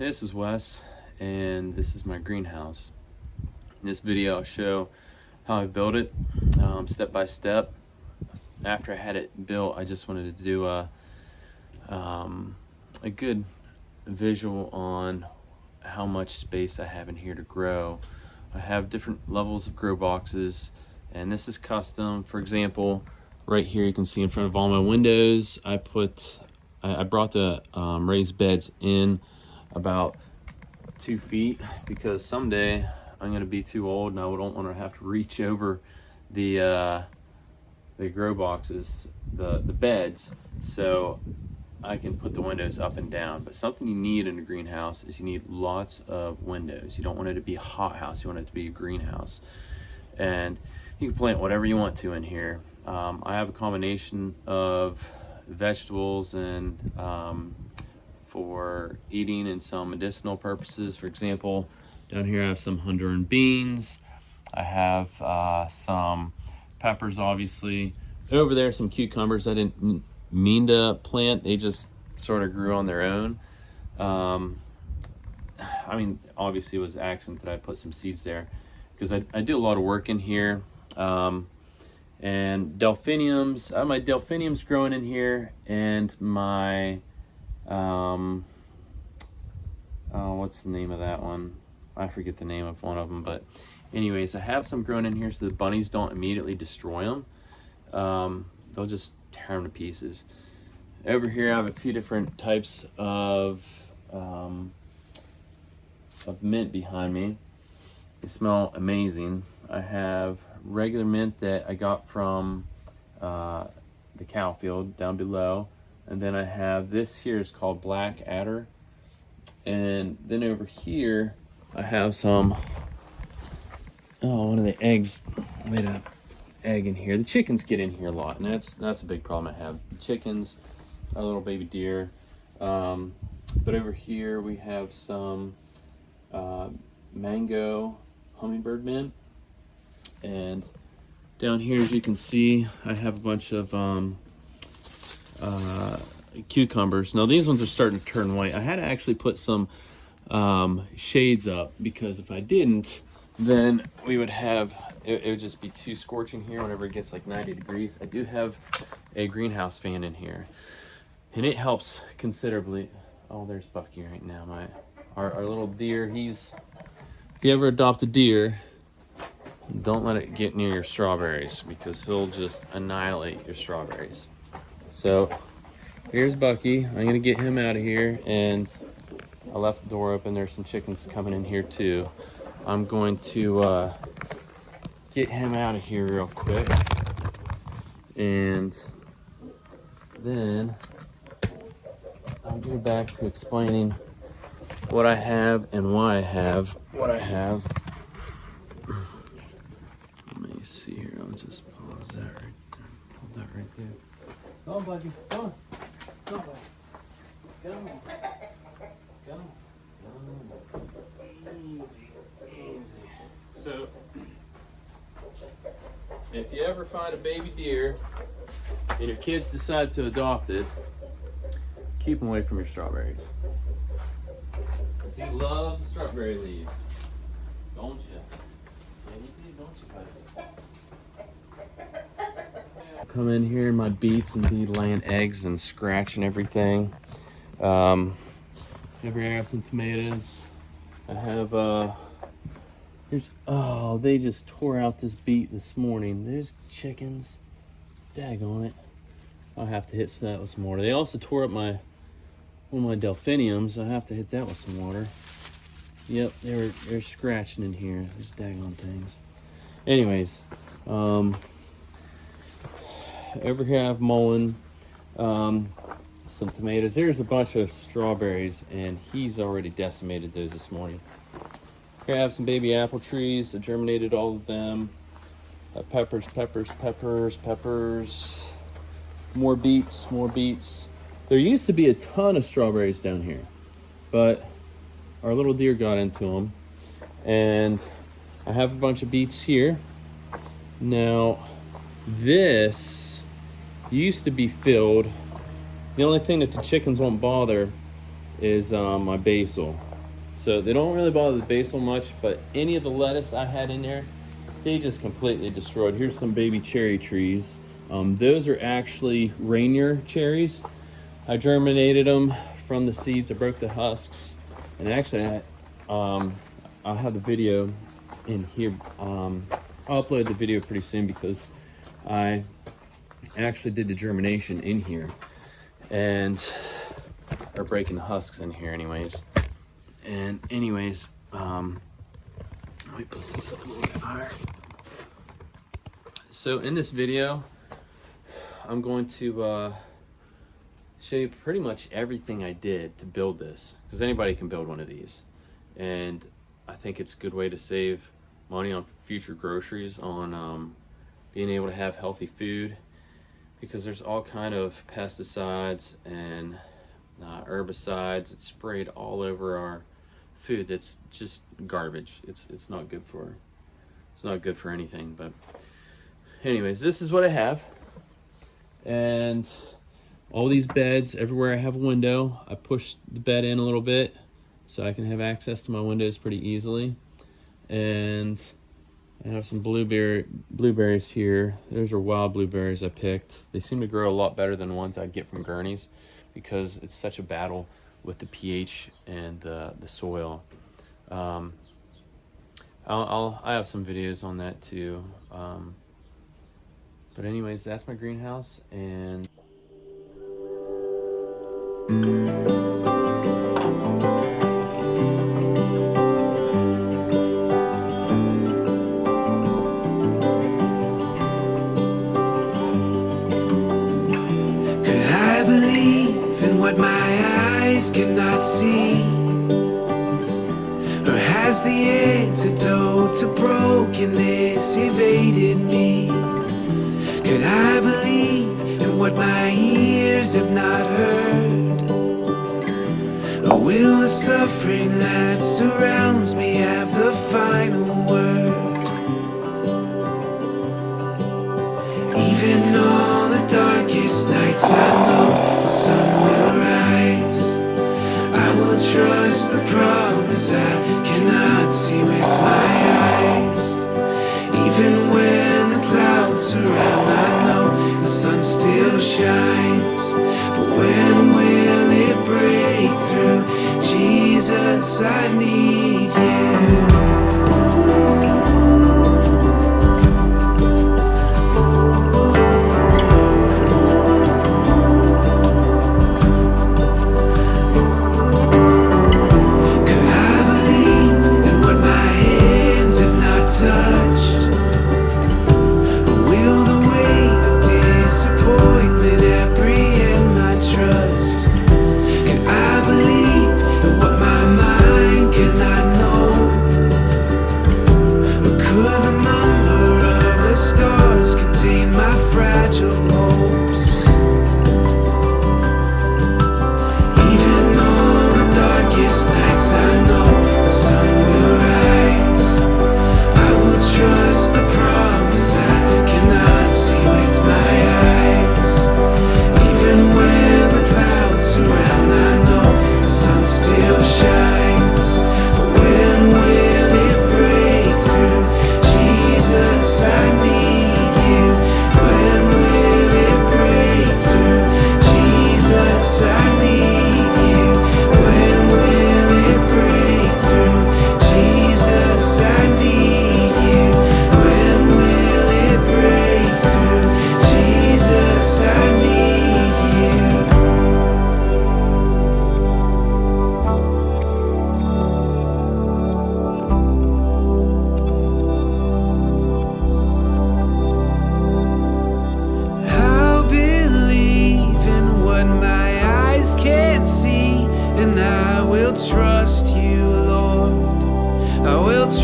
This is Wes, and this is my greenhouse. In this video, I'll show how I built it, step by step. After I had it built, I just wanted to do a good visual on how much space I have in here to grow. I have different levels of grow boxes, and this is custom. For example, right here you can see in front of all my windows, I brought the raised beds in about 2 feet because someday I'm going to be too old and I don't want to have to reach over the grow boxes, the beds, so I can put the windows up and down. But something you need in a greenhouse is you need lots of windows. You don't want it to be a hothouse, you want it to be a greenhouse. And you can plant whatever you want to in here. I have a combination of vegetables and for eating and some medicinal purposes. For example, down here I have some Honduran beans. I have some peppers, obviously. Over there, some cucumbers I didn't mean to plant. They just sort of grew on their own. I mean, obviously it was an accident that I put some seeds there because I do a lot of work in here. And delphiniums, I have my delphiniums growing in here, and my what's the name of that one? I forget the name of one of them, but anyways, I have some growing in here so the bunnies don't immediately destroy them. They'll just tear them to pieces. Over here I have a few different types of mint behind me. They smell amazing. I have regular mint that I got from the cow field down below, and then I have this here is called Black Adder, and then over here I have some one of the eggs. I made an egg in here. The chickens get in here a lot, and that's a big problem I have. The chickens, our little baby deer, but over here we have some mango hummingbird mint. And down here, as you can see, I have a bunch of cucumbers. Now these ones are starting to turn white. I had to actually put some shades up because if I didn't, then we would have, it would just be too scorching here whenever it gets like 90 degrees. I do have a greenhouse fan in here, and it helps considerably. Oh, there's Bucky right now, our little deer. If you ever adopt a deer, don't let it get near your strawberries because he'll just annihilate your strawberries. So here's Bucky. I'm gonna get him out of here, and I left the door open. There's some chickens coming in here too. I'm going to get him out of here real quick, and then I'll get back to explaining what I have and why I have what I have. Let me see here. I'll just pause that right there. Hold that right there. Come on, Bucky. Come on. Come on, Bucky. Come on. Come on. Easy. So, if you ever find a baby deer and your kids decide to adopt it, keep them away from your strawberries. Because he loves the strawberry leaves. Don't you? Yeah, you do, don't you, buddy? Come in here in my beets and be laying eggs and scratching everything. Over here I have some tomatoes. I have they just tore out this beet this morning. There's chickens. Daggone it. I'll have to hit that with some water. They also tore up one of my delphiniums. I have to hit that with some water. Yep, they're scratching in here. These daggone things. Anyways, over here I have mullein, some tomatoes. There's a bunch of strawberries, and he's already decimated those this morning. Here I have some baby apple trees. I germinated all of them. Peppers. More beets. There used to be a ton of strawberries down here, but our little deer got into them. And I have a bunch of beets here. Now, this used to be filled. The only thing that the chickens won't bother is my basil. So they don't really bother the basil much, but any of the lettuce I had in there, they just completely destroyed. Here's some baby cherry trees. Those are actually Rainier cherries. I germinated them from the seeds. I broke the husks, and actually, I'll have the video in here. I'll upload the video pretty soon because I actually did the germination in here, and or breaking the husks in here, anyways. And anyways, let me put this up a little bit higher. So in this video, I'm going to show you pretty much everything I did to build this, because anybody can build one of these, and I think it's a good way to save money on future groceries, on being able to have healthy food, because there's all kind of pesticides and herbicides that's sprayed all over our food. That's just garbage. It's not good for anything. But anyways, this is what I have, and all these beds everywhere I have a window, I push the bed in a little bit so I can have access to my windows pretty easily. And I have some blueberries here. Those are wild blueberries I picked. They seem to grow a lot better than the ones I'd get from Gurney's, because it's such a battle with the pH and the soil. I have some videos on that too. But anyways, that's my greenhouse. And what my eyes cannot see, or has the antidote to brokenness evaded me? Could I believe in what my ears have not heard, or will the suffering that surrounds me have the final word? Even on the darkest nights I know the sun will rise. I will trust the promise I cannot see with my eyes. Even when the clouds surround, I know the sun still shines. But when will it break through? Jesus, I need you.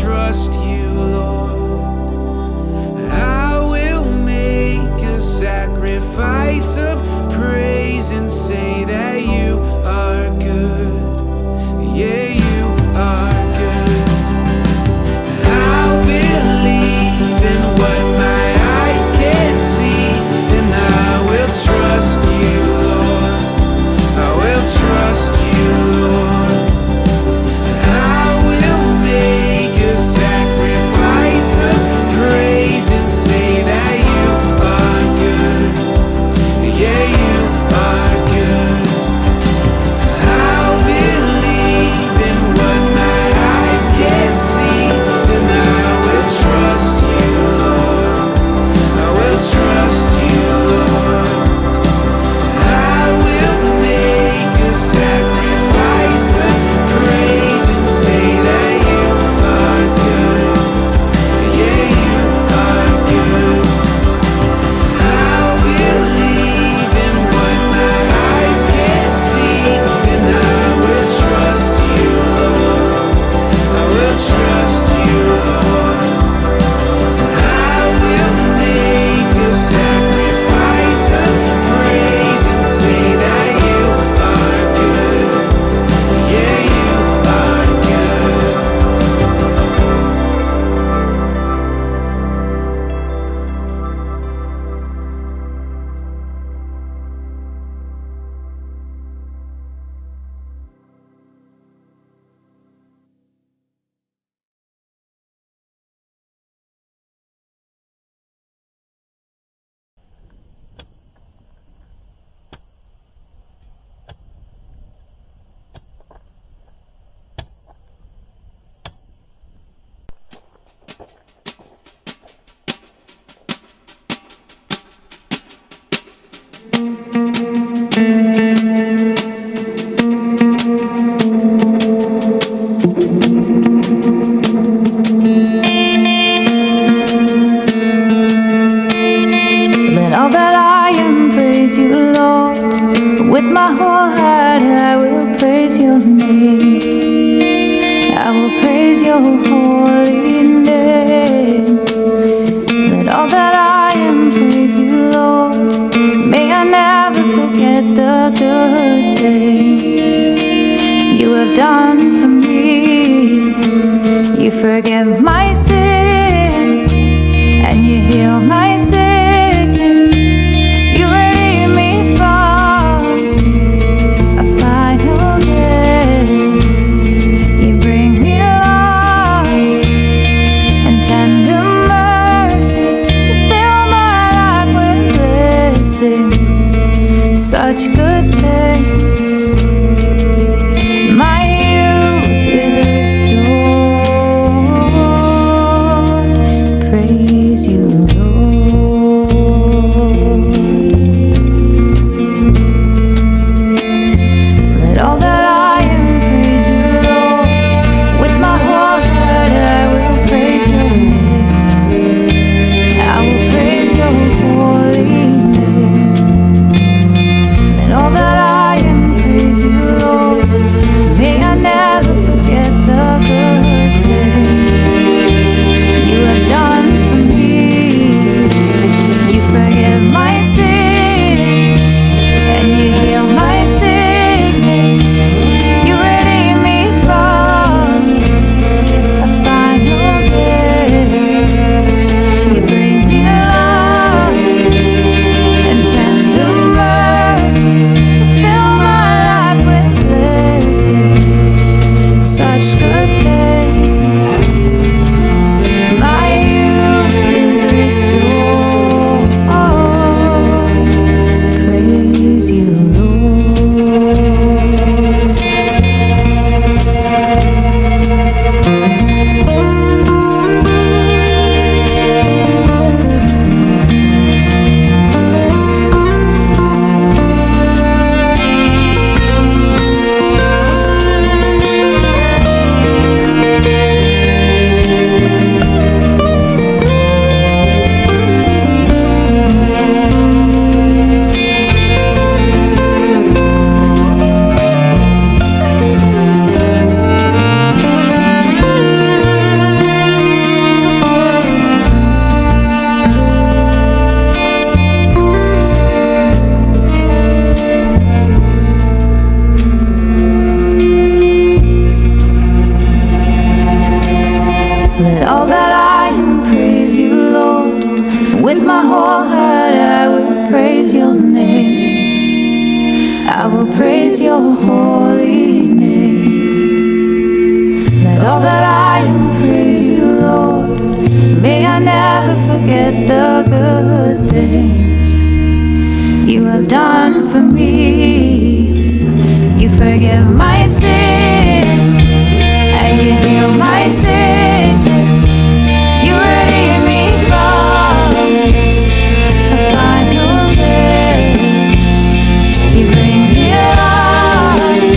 Trust you, Lord. I will make a sacrifice of praise and say that you are good. Yeah, you are good. I'll believe in what my eyes can't see, and I will trust you, Lord. I will trust you, Lord. name. I will praise your holy name. Let all that I am praise you, Lord. May I never forget the good things you have done for me. You forgive my sins and you heal my sickness. You redeem me from a final death. You bring me to life and tender mercies. You fill my life with blessings, such good things. My youth is restored. Praise you, Lord. Let all that I am praise you, Lord. With my whole heart I will praise your name. I will praise your holy name. Let all that I am praise you, Lord. May I never forget the good things you have done for me. You forgive my sins and you heal my sickness. You redeem me from a final death. You bring me to life and tender mercies. You fill my life with blessings, such good things. My youth is restored. Praise you, Lord. Let all that I am praise you, Lord. With my whole heart I will praise your name. I will praise your holy name. Let all that I am praise you, Lord. May I never forget the good things you have done for me. You forgive my sins and you heal my sickness. You redeem me from a final death. You bring me alive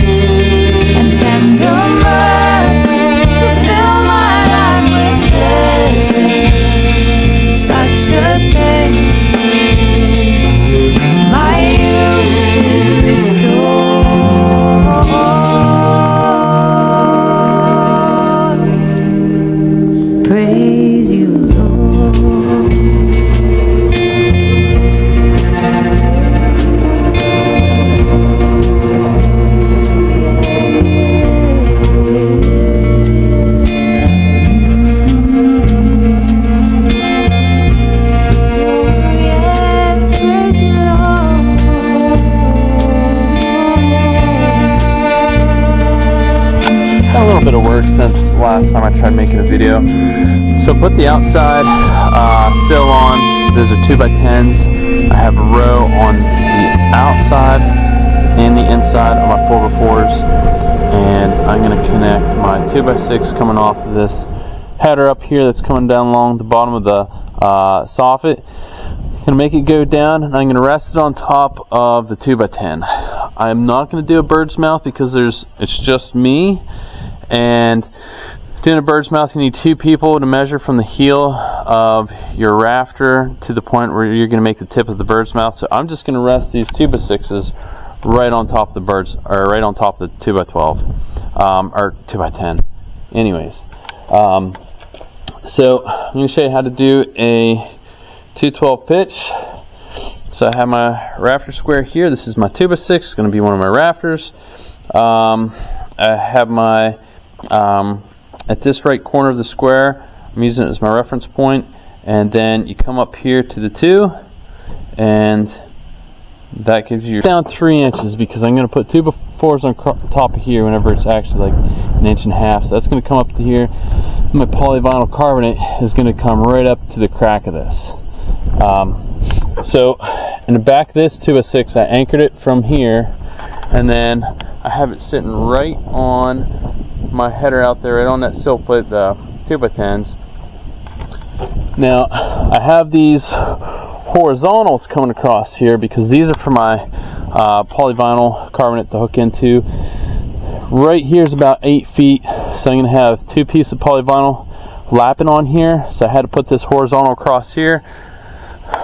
and tender mercies. You fill my life with blessings, such good things. My youth is restored. Praise you, Lord. Praise you, Lord. A little bit of work since last time I tried making a video. So put the outside sill on. Those are 2x10s. I have a row on the outside and the inside of my 4x4s, and I'm going to connect my 2x6 coming off of this header up here that's coming down along the bottom of the soffit. I'm going to make it go down, and I'm going to rest it on top of the 2x10. I'm not going to do a bird's mouth because it's just me, and doing a bird's mouth, you need 2 people to measure from the heel of your rafter to the point where you're going to make the tip of the bird's mouth. So I'm just going to rest these 2x6s right on top of the birds, or right on top of the 2x12. or 2x10. Anyways, so I'm going to show you how to do a 212 pitch. So I have my rafter square here. This is my 2x6. It's going to be one of my rafters. I have my, at this right corner of the square, I'm using it as my reference point. And then you come up here to the 2, and that gives you down 3 inches, because I'm going to put 2x4s on top of here whenever it's actually like 1.5 inches. So that's going to come up to here. My polyvinyl carbonate is going to come right up to the crack of this. So in the back of this 2x6, I anchored it from here, and then I have it sitting right on my header out there, right on that sill plate, the 2x10s. Now I have these horizontals coming across here because these are for my polyvinyl carbonate to hook into. Right here is about 8 feet, so I'm going to have 2 pieces of polyvinyl lapping on here. So I had to put this horizontal across here,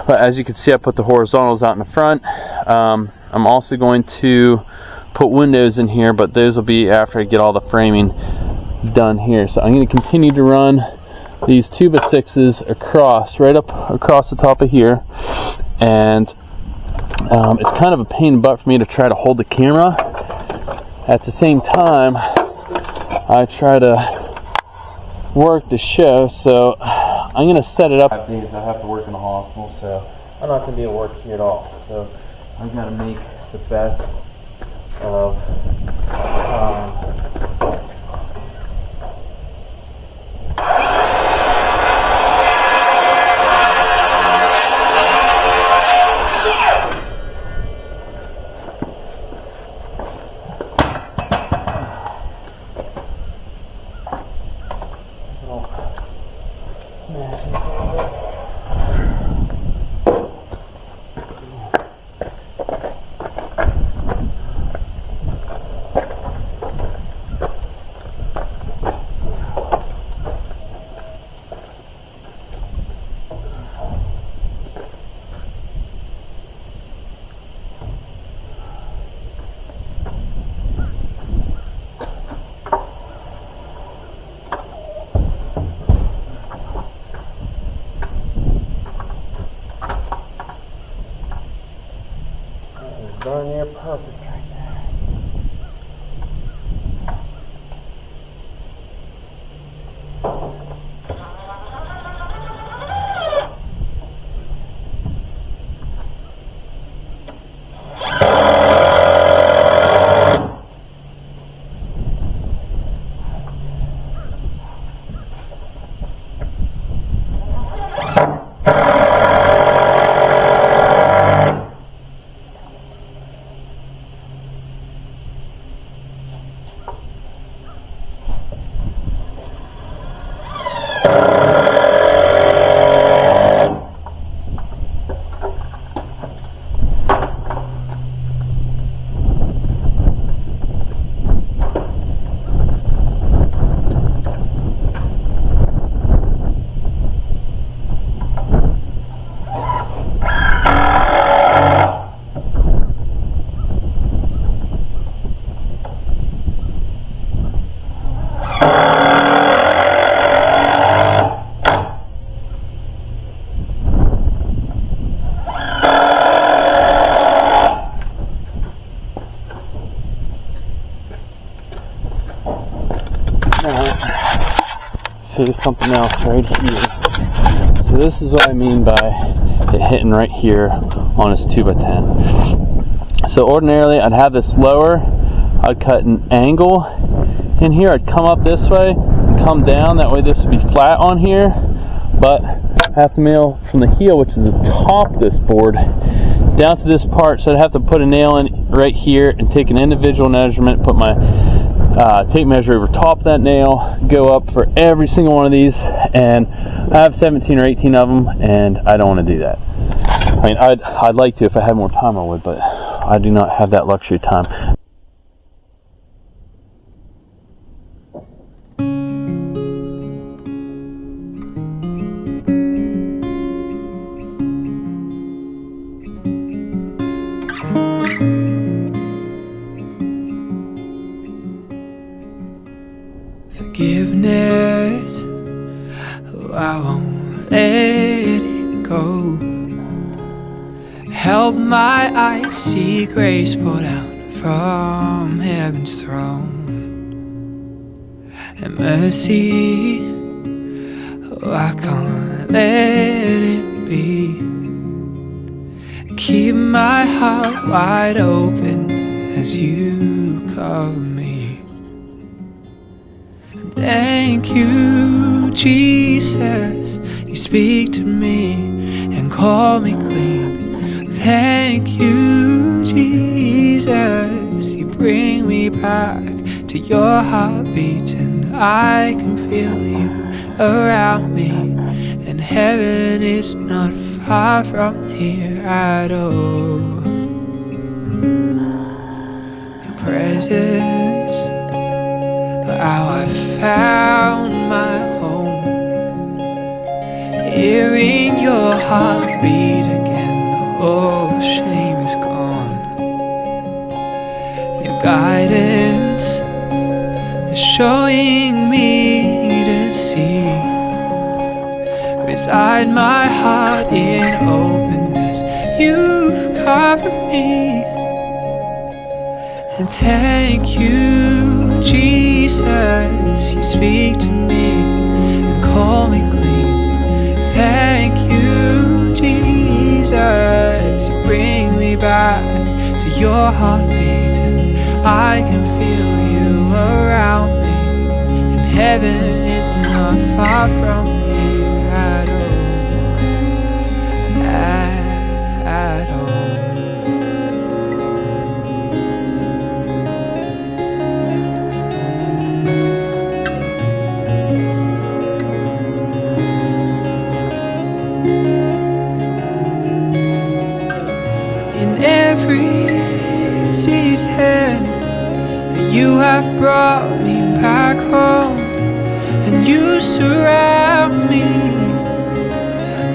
but as you can see, I put the horizontals out in the front. I'm also going to put windows in here, but those will be after I get all the framing done here. So I'm going to continue to run these 2x6s across, right up across the top of here, and it's kind of a pain in the butt for me to try to hold the camera. At the same time, I try to work the show, so I'm going to set it up. I have to work in the hospital, so I'm not going to be able to work here at all. So I've got to make the best of smashing all this. Darn near perfect right there. So there's something else right here. So this is what I mean by it hitting right here on this 2x10. So ordinarily I'd have this lower, I'd cut an angle in here, I'd come up this way and come down, that way this would be flat on here, but I have to nail from the heel, which is the top of this board, down to this part. So I'd have to put a nail in right here and take an individual measurement, put my tape measure over top of that nail, go up for every single one of these, and I have 17 or 18 of them, and I don't want to do that. I mean, I'd like to. If I had more time I would, but I do not have that luxury of time. forgiveness. Oh, I won't let it go. Help my eyes see grace poured out from heaven's throne, and mercy. Oh, I can't let it be. Keep my heart wide open as you cover me. Thank you, Jesus. You speak to me and call me clean. Thank you, Jesus. You bring me back to your heartbeat, and I can feel you around me. And heaven is not far from here at all. Your presence, how I found my home. Hearing your heartbeat again, all shame is gone. Your guidance is showing me to see. Beside my heart in openness, you've covered me. And thank you, Jesus. You speak to me and call me clean. Thank you, Jesus. You bring me back to your heartbeat, and I can feel you around me. And heaven is not far from here at all. At all. In every season, you have brought me back home, and you surround me.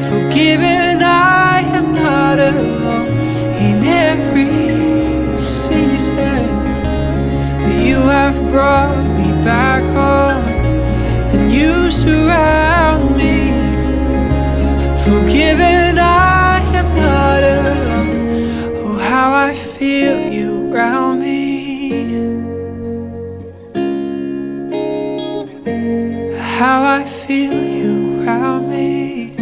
Forgiven, I am not alone. In every season, you have brought me back home, and you surround me. Forgiven, I am not alone. Oh, how I feel you around me. How I feel you around me.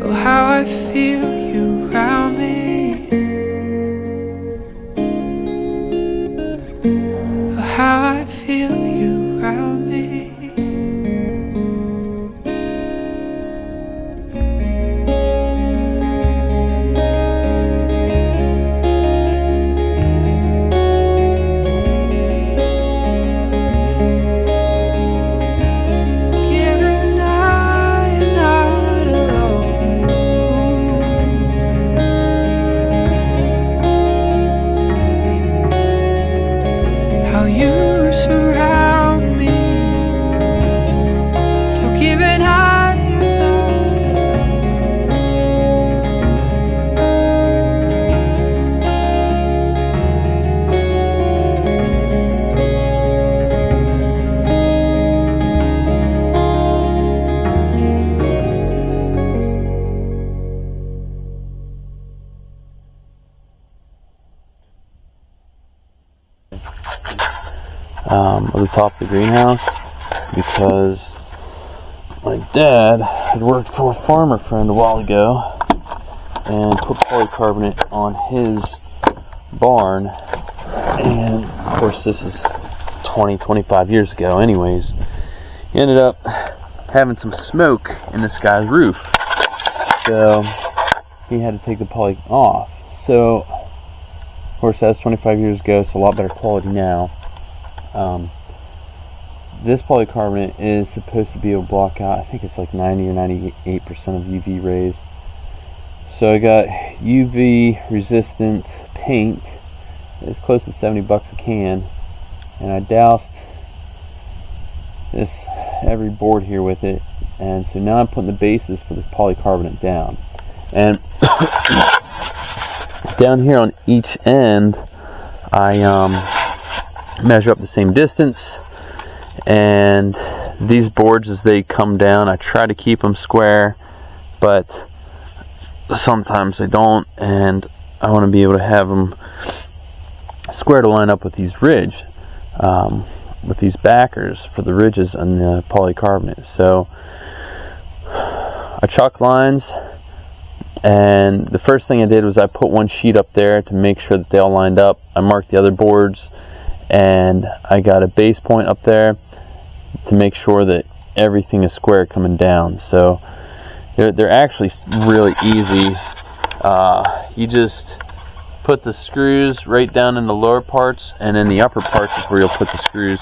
Oh, how I feel you around me. Oh, how I feel you around me. Forgiven, I am not alone. How you surround me. Forgiven, I am not alone. Of the top of the greenhouse, because my dad had worked for a farmer friend a while ago and put polycarbonate on his barn, and of course this is 25 years ago anyways. He ended up having some smoke in this guy's roof, so he had to take the poly off. So of course that's 25 years ago, it's a lot better quality now. This polycarbonate is supposed to be able to block out, I think it's like 90 or 98% of UV rays. So I got UV resistant paint. It's close to $70 a can, and I doused this every board here with it, and so now I'm putting the bases for the polycarbonate down. And down here on each end, I measure up the same distance. And these boards, as they come down, I try to keep them square, but sometimes they don't, and I want to be able to have them square to line up with these ridge, with these backers for the ridges on the polycarbonate. So I chalk lines, and the first thing I did was I put one sheet up there to make sure that they all lined up. I marked the other boards, and I got a base point up there to make sure that everything is square coming down. So they're actually really easy. You just put the screws right down in the lower parts, and in the upper parts is where you'll put the screws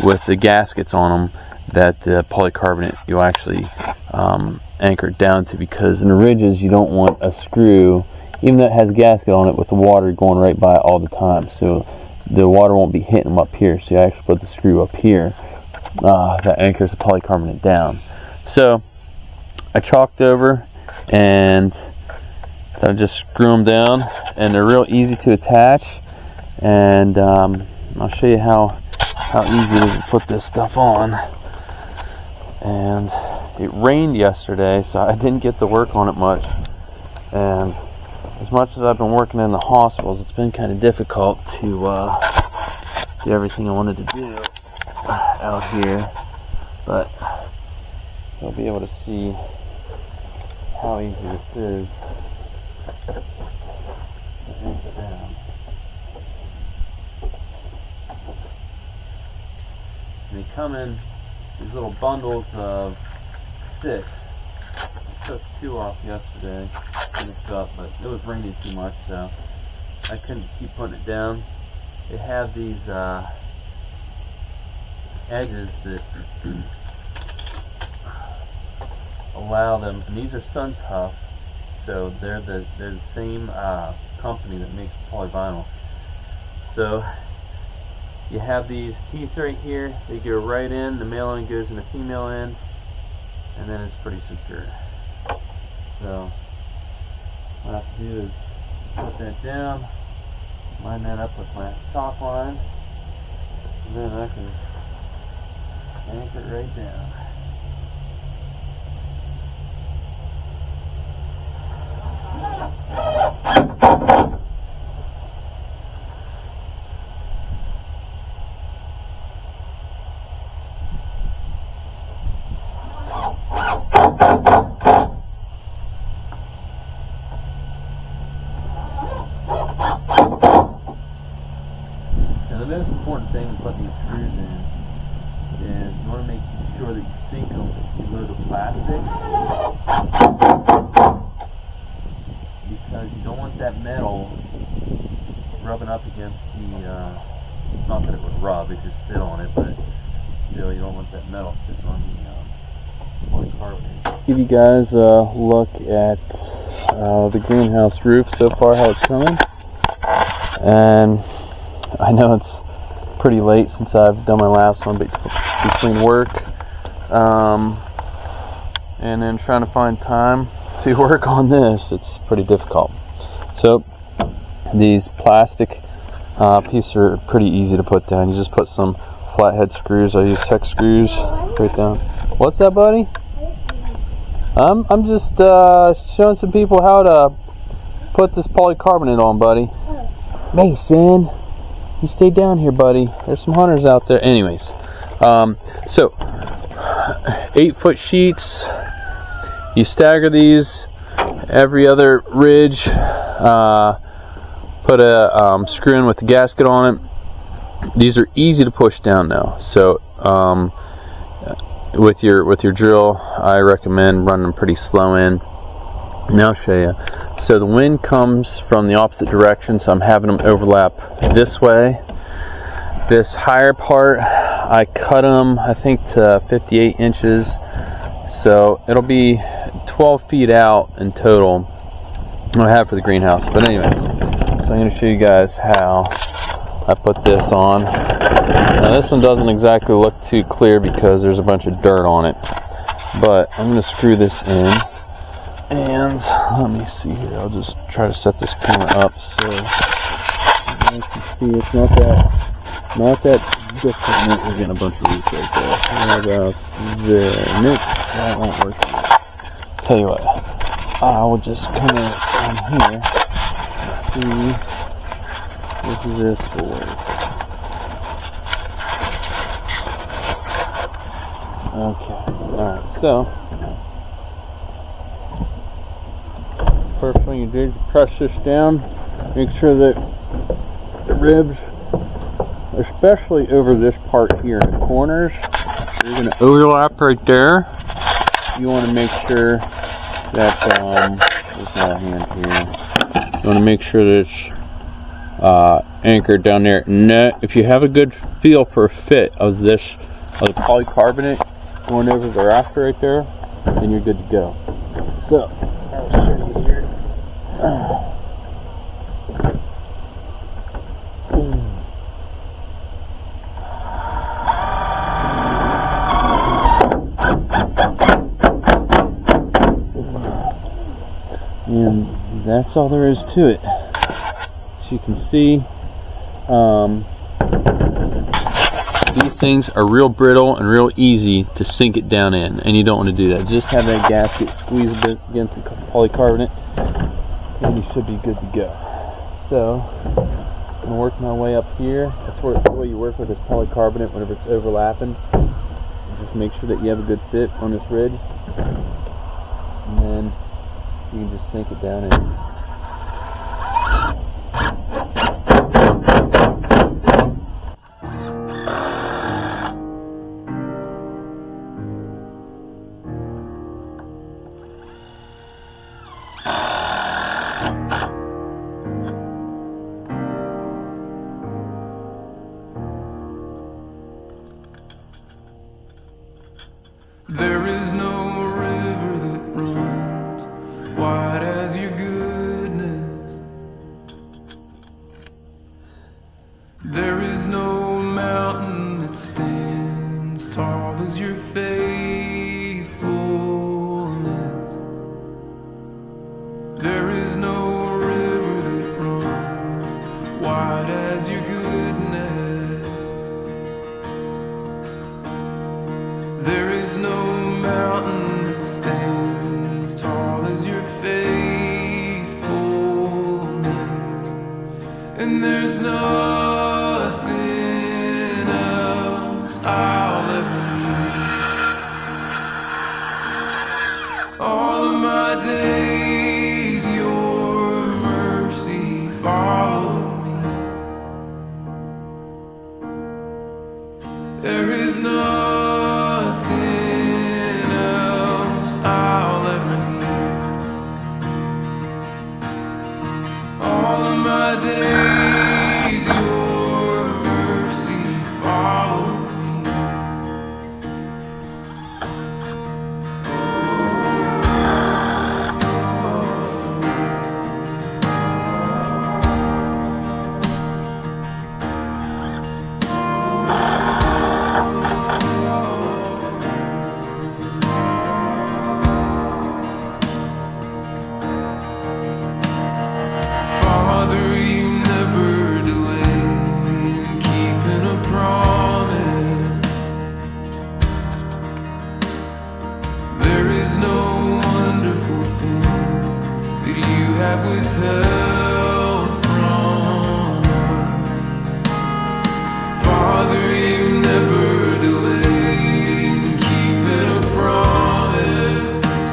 with the gaskets on them that the polycarbonate you'll actually anchor it down to, because in the ridges you don't want a screw, even though it has a gasket on it, with the water going right by it all the time. So the water won't be hitting them up here, so you actually put the screw up here that anchors the polycarbonate down. So I chalked over, and I just screw them down, and they're real easy to attach. And I'll show you how easy it is to put this stuff on. And it rained yesterday, so I didn't get to work on it much. And as much as I've been working in the hospitals, it's been kind of difficult to do everything I wanted to do out here. But you'll be able to see how easy this is. They come in these little bundles of 6. I took 2 off yesterday, finished up, but it was raining too much, so I couldn't keep putting it down. They have these edges that allow them, and these are Sun Tough, so they're the same company that makes polyvinyl. So you have these teeth right here, they go right in, the male end goes in the female end, and then it's pretty secure. So what I have to do is put that down, line that up with my chalk line, and then I can anchor it right down. Now the most important thing to put these screws in is you want to make sure that you sink them below the plastic, because you don't want that metal rubbing up against the, not that it would rub, it just sit on it, but still you don't want that metal sitting on the polycarbonate. Give you guys a look at the greenhouse roof so far, how it's coming. And I know it's pretty late since I've done my last one, but between work and then trying to find time to work on this, it's pretty difficult. So these plastic pieces are pretty easy to put down. You just put some flathead screws. I use Tech screws right down. What's that, buddy? I'm just showing some people how to put this polycarbonate on, buddy. Mason, you stay down here, buddy. There's some hunters out there. Anyways, so 8-foot sheets. You stagger these every other ridge. Put a screw in with the gasket on it. These are easy to push down now. So with your drill, I recommend running them pretty slow in. Now I'll show you. So the wind comes from the opposite direction, so I'm having them overlap this way. This higher part, I cut them, I think, to 58 inches. So it'll be 12 feet out in total I have for the greenhouse. But anyways, so I'm going to show you guys how I put this on. Now this one doesn't exactly look too clear because there's a bunch of dirt on it. But I'm going to screw this in. And let me see here, I'll just try to set this camera up so you guys can see it's not that Not that different knit. We're getting a bunch of these right there. What about the knit? That won't work. Tell you what, I will just come in down here. See what this will work. Okay, alright, so first thing you do is press this down, make sure that the ribs, especially over this part here in the corners, you're going to overlap right there. You want to make sure that, where's my hand here? You want to make sure that it's anchored down there. Now, if you have a good feel for a fit of this, of the polycarbonate going over the rafter right there, then you're good to go. So, I'll show you here. And that's all there is to it. As you can see, these things are real brittle and real easy to sink it down in, and you don't want to do that. Just have that gasket squeeze a bit against the polycarbonate, and you should be good to go. So, I'm going to work my way up here. That's the way you work with this polycarbonate whenever it's overlapping. Just make sure that you have a good fit on this ridge, and then you can just sink it down in. There is no river that runs wide as your goodness. There is no mountain that stands tall as your faithfulness. There is no river that runs wide as your goodness. There is no mountain that stands tall as your faithfulness. And there's nothing else I'll ever need. All of my days your mercy followed me. There is nothing else I'll ever need. All of my days your mercy followed me. Father, you never delay in keeping a promise. There is no wonderful thing that you have withheld from us. Father, you never delay in keeping a promise.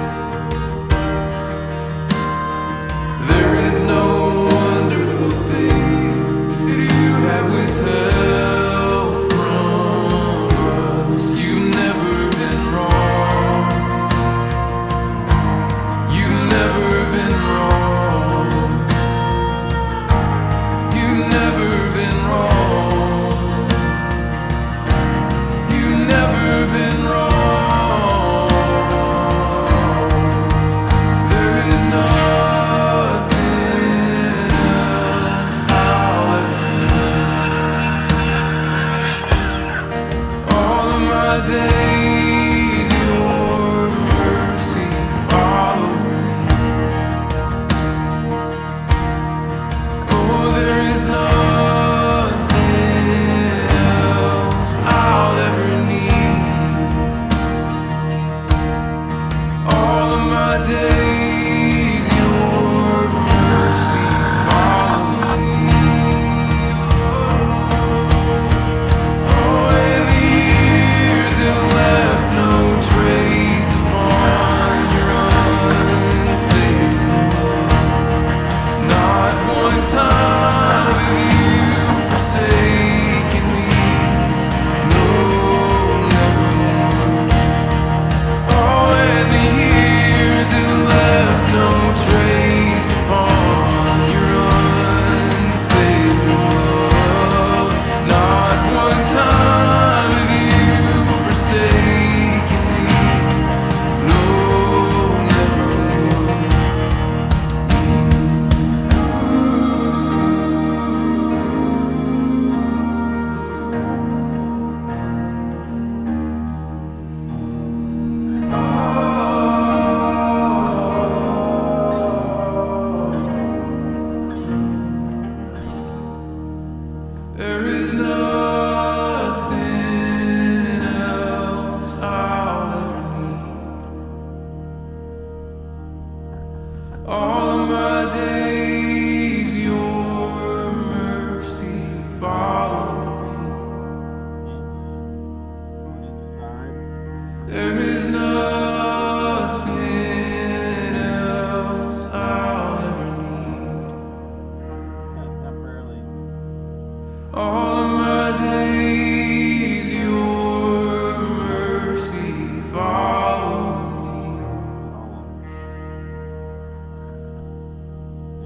There is no wonderful thing that you have withheld from us. You've never been wrong. You've never been wrong. You've never been wrong. You've never been wrong. There is nothing else I'll ever need. All of my days your mercy followed me. Oh, there is nothing There is nothing else I'll ever need. All of my days, your mercy follow me. There is nothing else I'll ever need. All of my days, your mercy follow me.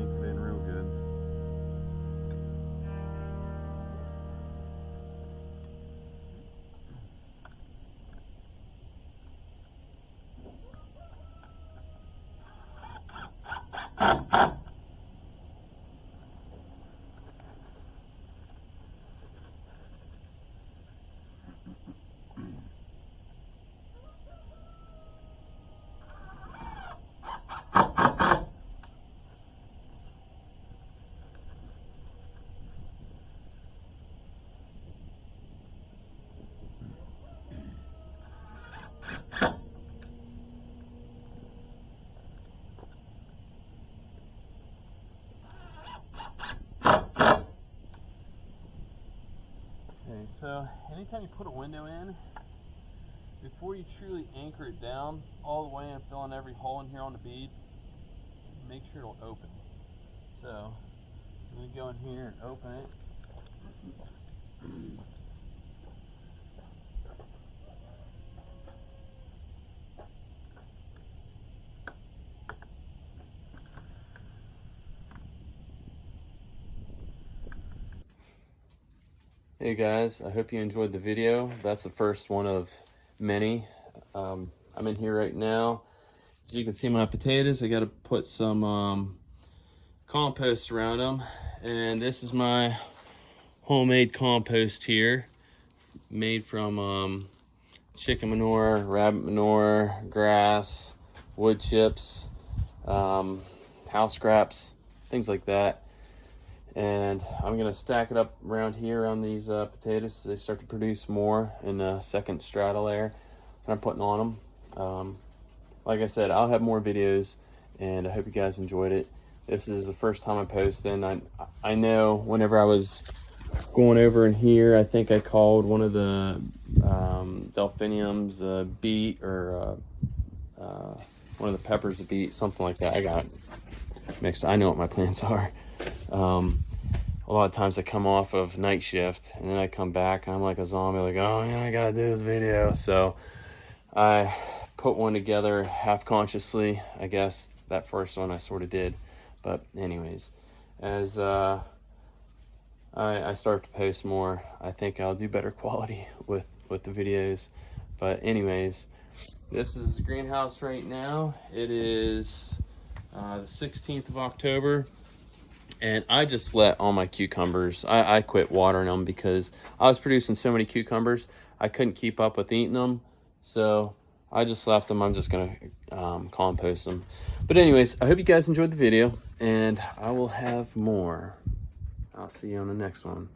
It's been real good. Okay, so anytime you put a window in, before you truly anchor it down all the way and fill in every hole in here on the bead, make sure it'll open. So I'm going to go in here and open it. Hey guys, I hope you enjoyed the video. That's the first one of many. I'm in here right now. As you can see my potatoes, I got to put some compost around them. And this is my homemade compost here, made from chicken manure, rabbit manure, grass, wood chips, house scraps, things like that. And I'm gonna stack it up around here on these potatoes so they start to produce more in the second strata layer that I'm putting on them. Like I said, I'll have more videos, and I hope you guys enjoyed it. This is the first time I'm posting. I know whenever I was going over in here, I think I called one of the delphiniums a beet, or one of the peppers a beet, something like that. I got it mixed. I know what my plants are. A lot of times I come off of night shift and then I come back and I'm like a zombie, like, oh yeah, I gotta do this video. So I put one together half consciously. I guess that first one I sort of did, but anyways, as I start to post more, I think I'll do better quality with the videos. But anyways, this is the greenhouse right now. It is the 16th of October, and I just let all my cucumbers, I quit watering them because I was producing so many cucumbers I couldn't keep up with eating them, so I just left them. I'm just gonna compost them. But anyways, I hope you guys enjoyed the video, and I will have more. I'll see you on the next one.